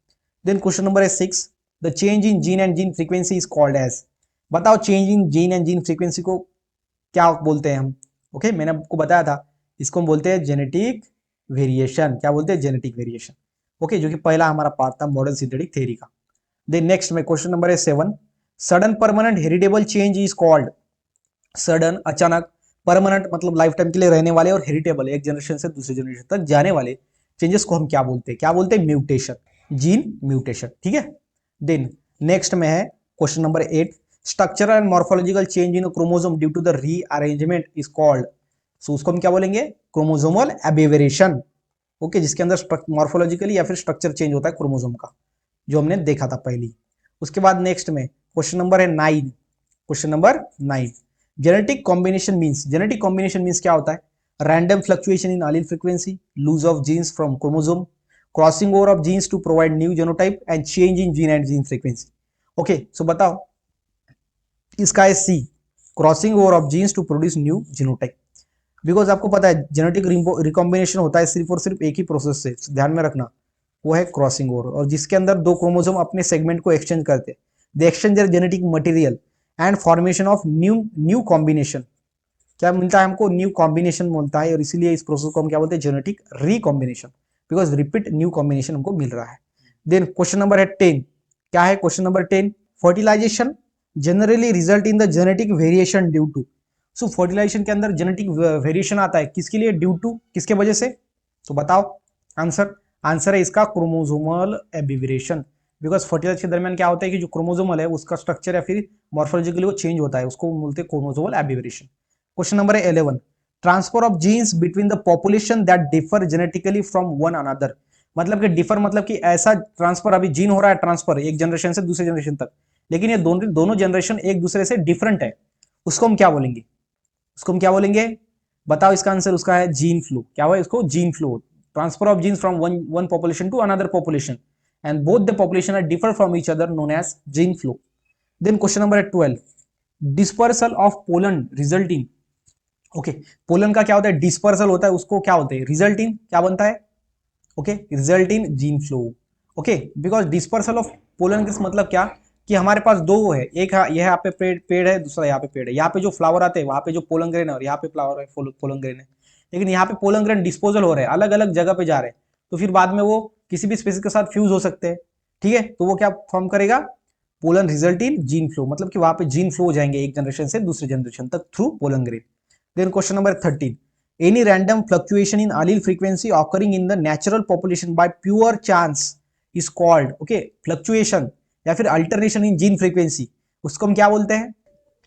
देन क्वेश्चन नंबर है 6, the change in gene and gene frequency is called as. बताओ change in gene and gene frequency को क्या बोलते हैं हम? ओके, मैंने आपको बताया था, इसको हम बोलते हैं जेनेटिक वेरिएशन। क्या बोलते हैं? Genetic variation. ओके, जो कि पहला हमारा पार्ट था मॉडर्न सिंथेटिक थ्योरी का। देन नेक्स्ट में क्वेश्चन नंबर है 7, sudden permanent heritable change is called. Sudden, अचानक, परमानेंट मतलब लाइफ टाइम के लिए रहने वाले, और हेरिटेबल एक जनरेशन से दूसरे जनरेशन तक जाने वाले चेंजेस को हम क्या बोलते हैं? क्या बोलते हैं? Mutation, gene mutation. ठीक है। देन नेक्स्ट में है question number 8, structural and morphological change in chromosome due to the rearrangement is called. So उसको हम क्या बोलेंगे? क्रोमोसोमल एबेवेरेशन। ओके, जिसके अंदर मॉर्फोलॉजिकली या फिर स्ट्रक्चर चेंज होता है क्रोमोसोम का, जो हमने देखा था पहले। उसके बाद नेक्स्ट में क्वेश्चन नंबर है 9, question number 9, genetic combination means. Genetic combination means क्या होता है? Random fluctuation in allele frequency, lose of genes from chromosome, crossing over of genes to provide new genotype and change in gene and gene frequency. Okay, so बताओ, इसका है C, crossing over of genes to produce new genotype. Because आपको पता है genetic recombination होता है सिर्फ और सिर्फ एक ही प्रोसेस से, ध्यान में रखना, वो है क्रॉसिंग ओवर, और जिसके अंदर दो क्रोमोसोम अपने सेगमेंट को एक्सचेंज करते हैं। The exchange there genetic material and formation of new combination. क्या मिलता है हमको? न्यू कॉम्बिनेशन मिलता है, और इसीलिए इस प्रोसेस को हम क्या बोलते हैं? Genetic recombination, because repeat new combination हमको मिल रहा है। देन क्वेश्चन नंबर है 10, क्या है question number 10? Fertilization generally result in the genetic variation due to. So fertilization के अंदर जेनेटिक वेरिएशन आता है, किसके लिए? ड्यू टू, किसके वजह से? तो बताओ आंसर है इसका क्रोमोसोमल एबिवेरेशन। बिकॉज फर्टिलाइजेशन के दरमियान क्या होता है कि जो क्रोमोसोमल है उसका स्ट्रक्चर या फिर मॉर्फोलॉजिकली वो चेंज होता है, उसको बोलते हैं क्रोमोसोमल एबिवेरेशन। क्वेश्चन नंबर है 11, transfer of genes between the population that differ genetically from one another. मतलब कि डिफर मतलब कि ऐसा ट्रांसफर, अभी जीन हो रहा है ट्रांसफर एक जनरेशन से दूसरे जनरेशन तक, लेकिन ये दोनों जनरेशन एक दूसरे से डिफरेंट है, उसको हम क्या बोलेंगे? बताओ इसका आंसर, उसका है जीन फ्लो। क्या हुआ इसको? Gene flow, transfer of genes from one population to another population and both the population are differ from each other, known as gene flow. Then question number 12, dispersal of pollen result in. Okay, pollen का क्या होता है? Dispersal होता है, उसको क्या होता है? रिजल्ट इन क्या बनता है? Okay, result in gene flow. Okay, because dispersal of pollen का मतलब क्या कि हमारे पास दो है, एक यह यहाँ पे पेड़ है, दूसरा यहाँ पे पेड़ है। यहाँ पे जो फ्लावर आते हैं वहां पे जो पोलन ग्रेन है, और यहाँ पे फ्लावर है पोलन ग्रेन है, लेकिन यहाँ पे पोलन ग्रेन डिस्पोजल हो रहे हैं, अलग अलग जगह पे जा रहे हैं, तो फिर बाद में वो किसी भी स्पीसीज के साथ फ्यूज हो सकते हैं। ठीक है, तो वो क्या फॉर्म करेगा? पोलन रिजल्ट इन जीन फ्लो, मतलब कि वहां पे जीन फ्लो हो जाएंगे एक जनरेशन से दूसरे जनरेशन तक through pollen grain. Then question number 13, any random fluctuation in allele frequency occurring in the natural population by pure chance is called, okay, fluctuation या फिर alternation in gene frequency, उसको हम क्या बोलते हैं?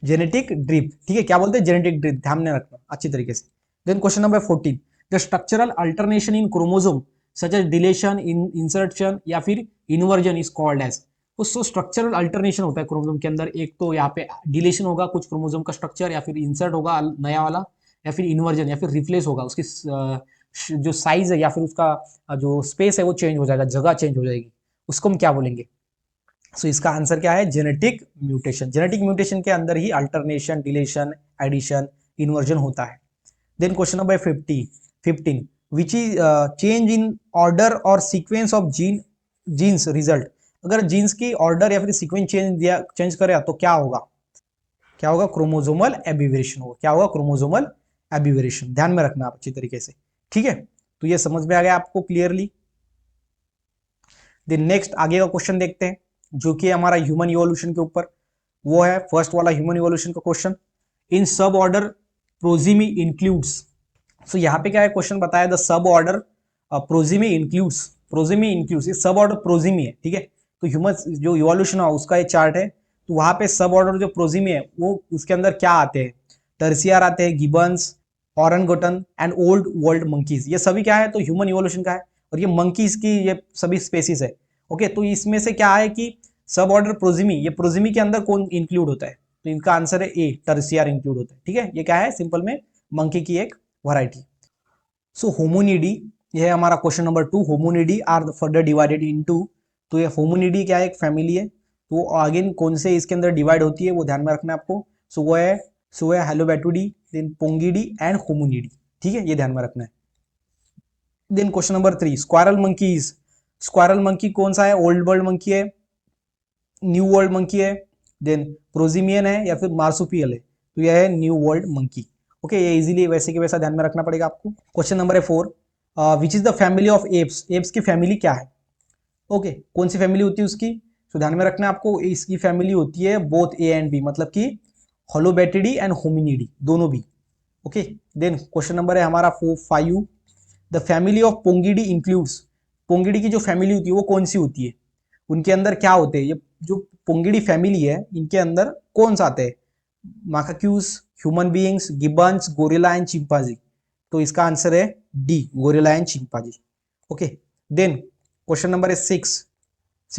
Genetic drift. ठीक है, क्या बोलते हैं? जेनेटिक ड्रिफ्ट, ध्यान में रखना अच्छी तरीके से। Then question number 14, the structural alternation in chromosome such as deletion, insertion या फिर इन्वर्जन इज कॉल्ड एज। उसको स्ट्रक्चरल अल्टरनेशन होता है क्रोमोसोम के अंदर, एक तो यहाँ पे डिलेशन होगा कुछ क्रोमोसोम का स्ट्रक्चर, या फिर इंसर्ट होगा नया वाला, या फिर इन्वर्जन या फिर रिप्लेस होगा, उसकी जो साइज है या फिर उसका जो स्पेस है वो चेंज हो जाएगा, जगह चेंज हो जाएगी, उसको हम क्या बोलेंगे? सो इसका आंसर क्या है? Genetic mutation. जेनेटिक म्यूटेशन के अंदर ही अल्टरनेशन, डिलेशन, एडिशन, इन्वर्जन होता है। Then question number 15, which is change in order और सीक्वेंस ऑफ जीन्स रिजल्ट। अगर जीन्स की ऑर्डर या फिर सीक्वेंस चेंज करे तो क्या होगा? क्रोमोसोमल एबिवेरेशन होगा। क्या होगा? क्रोमोसोमल एबिवेरेशन। ध्यान में रखना आप अच्छी तरीके से। ठीक है, तो ये समझ में आ गया आपको क्लियरली। देन नेक्स्ट आगे का क्वेश्चन देखते हैं, जो कि हमारा ह्यूमन इवोल्यूशन के ऊपर, वो है फर्स्ट वाला ह्यूमन इवोल्यूशन का क्वेश्चन। इन सब ऑर्डर प्रोजीमी इंक्लूड्स। सो यहाँ पे क्या है क्वेश्चन बताया, द सब ऑर्डर प्रोजीमी इंक्लूड्स, ये सब ऑर्डर प्रोजीमी है। ठीक है, तो ह्यूमन जो इवोल्यूशन है उसका ये चार्ट है, तो वहां पे सब ऑर्डर जो प्रोजिमी है वो उसके अंदर क्या आते हैं, टर्सियर आते हैं, gibbons, orangutan and old world monkeys, ये सभी क्या है तो ह्यूमन इवोल्यूशन का है, और ये मंकीज की ये सभी स्पेसीज है। ओके, तो इसमें से क्या है कि सब ऑर्डर प्रोजिमी, ये प्रोजिमी के अंदर कौन इंक्लूड होता है, तो इनका आंसर है ए, टर्सियर इंक्लूड होता है। ठीक है, ये क्या है सिंपल में मंकी की एक वैरायटी। सो होमोनिडी, ये है हमारा question number 2। Hominidae are further divided into, तो ये होमोनिडी क्या है, एक फैमिली है, तो अगेन कौन से इसके अंदर डिवाइड होती है वो ध्यान में रखना है आपको। सो वो है हेलोबैटुडी, देन पोंगिडी एंड होमोनिडी। ठीक है, ये ध्यान में रखना है। Then question number 3, squirrel monkeys, squirrel monkey कौन सा है, ओल्ड वर्ल्ड मंकी है, न्यू वर्ल्ड मंकी है, देन प्रोजिमियन है या फिर मार्सुपियल है, तो यह है न्यू वर्ल्ड मंकी। ओके, ये इजीली वैसे के वैसा ध्यान में रखना पड़ेगा आपको। क्वेश्चन नंबर है 4, which is the family of apps, apps की फैमिली क्या है। ओके, कौन सी फैमिली होती है उसकी, तो ध्यान में रखना है आपको, इसकी फैमिली होती है बोथ ए एंड बी, मतलब कि होलोबैटिडी एंड होमिनिडी दोनों भी। ओके, देन क्वेश्चन नंबर है हमारा 5, द फैमिली ऑफ पोंगिडी इंक्लूड्स, पोंगिडी की जो फैमिली होती है वो कौन सी होती है, उनके अंदर क्या होते हैं, ये जो पोंगिडी फैमिली है इनके अंदर कौन सा आते हैं, macaques, human beings, gibbons, gorilla and chimpanzee, तो इसका आंसर है D, gorilla and chimpanzee. Okay, then question number है 6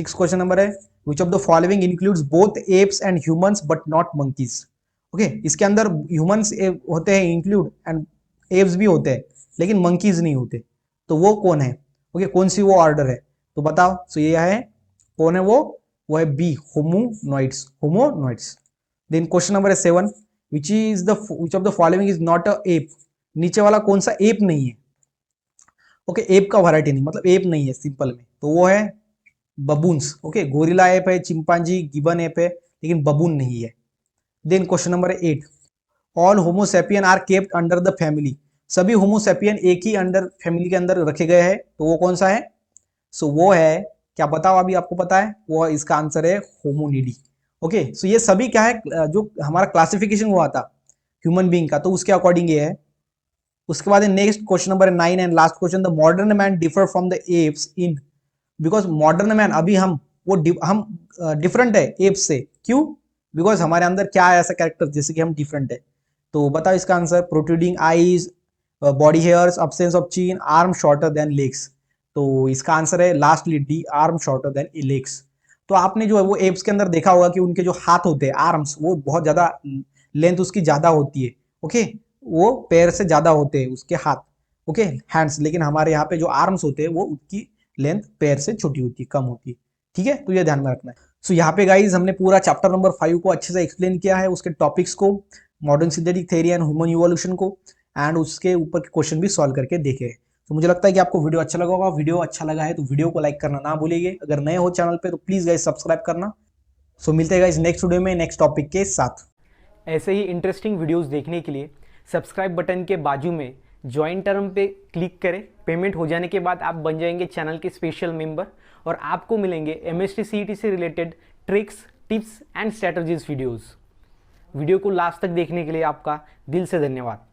क्वेश्चन नंबर है, which of the following includes both apes and humans but not monkeys. Okay, इसके अंदर humans होते हैं include and apps भी होते हैं लेकिन मंकीज नहीं होते, तो वो कौन है। ओके, कौन सी वो ऑर्डर है तो बताओ। सो ये है कौन है वो है B, hominoids, hominoids. Then question number है 7, विच of the following is not a app, नीचे वाला कौन सा एप नहीं है। ओके, एप का वैरायटी नहीं, मतलब एप नहीं है सिंपल में, तो वो है बबून्स। ओके, गोरिल्ला एप है, चिंपांजी, गिबन एप है, लेकिन बबून नहीं है। Then question number 8, all homo sapien are kept under the family, सभी होमोसेपियन एक ही अंडर फैमिली के अंदर रखे गए हैं, तो वो कौन सा है। सो वो है, क्या बताओ अभी आपको पता है, वो इसका आंसर है होमोनिडी। ओके, सो ये सभी क्या है, जो हमारा क्लासिफिकेशन हुआ था ह्यूमन बीइंग का, तो उसके अकॉर्डिंग ये है। उसके बाद next question number 9 and last question, the modern man differ from the apps in, because modern man अभी हम डिफरेंट है एप्स से, क्यों, बिकॉज हमारे अंदर क्या है ऐसा कैरेक्टर जैसे कि हम डिफरेंट है, तो बताओ इसका answer. Protruding eyes, body hairs, absence of चीन, आर्म शॉर्टर देन लेग्स, तो इसका आंसर है lastly D, arm shorter than legs. तो आपने जो है वो एप्स के अंदर देखा होगा कि उनके जो हाथ होते हैं, आर्म्स, वो बहुत ज्यादा लेंथ उसकी ज्यादा होती है। ओके, वो पैर से ज्यादा होते हैं उसके हाथ, ओके हैंड्स, लेकिन हमारे यहाँ पे जो आर्म्स होते हैं वो उसकी लेंथ पैर से छोटी होती है, कम होती है। ठीक है, तो ये ध्यान में रखना है। सो यहाँ पे गाइज हमने पूरा चैप्टर नंबर 5 को अच्छे से एक्सप्लेन किया है, उसके टॉपिक्स को, modern synthetic theory and human evolution को, एंड उसके ऊपर के क्वेश्चन भी सॉल्व करके देखे। तो मुझे लगता है कि आपको वीडियो अच्छा लगा होगा। वीडियो अच्छा लगा है तो वीडियो को लाइक करना ना भूलिए, अगर नए हो चैनल पे तो प्लीज गाइज सब्सक्राइब करना। सो मिलते हैं गाइज नेक्स्ट वीडियो में नेक्स्ट टॉपिक के साथ। ऐसे ही इंटरेस्टिंग वीडियोस देखने के लिए सब्सक्राइब बटन के बाजू में ज्वाइन टर्म पे क्लिक करें। पेमेंट हो जाने के बाद आप बन जाएंगे चैनल के स्पेशल मेंबर और आपको मिलेंगे MST CET से related tricks, tips and strategies videos. Video को लास्ट तक देखने के लिए आपका दिल से धन्यवाद।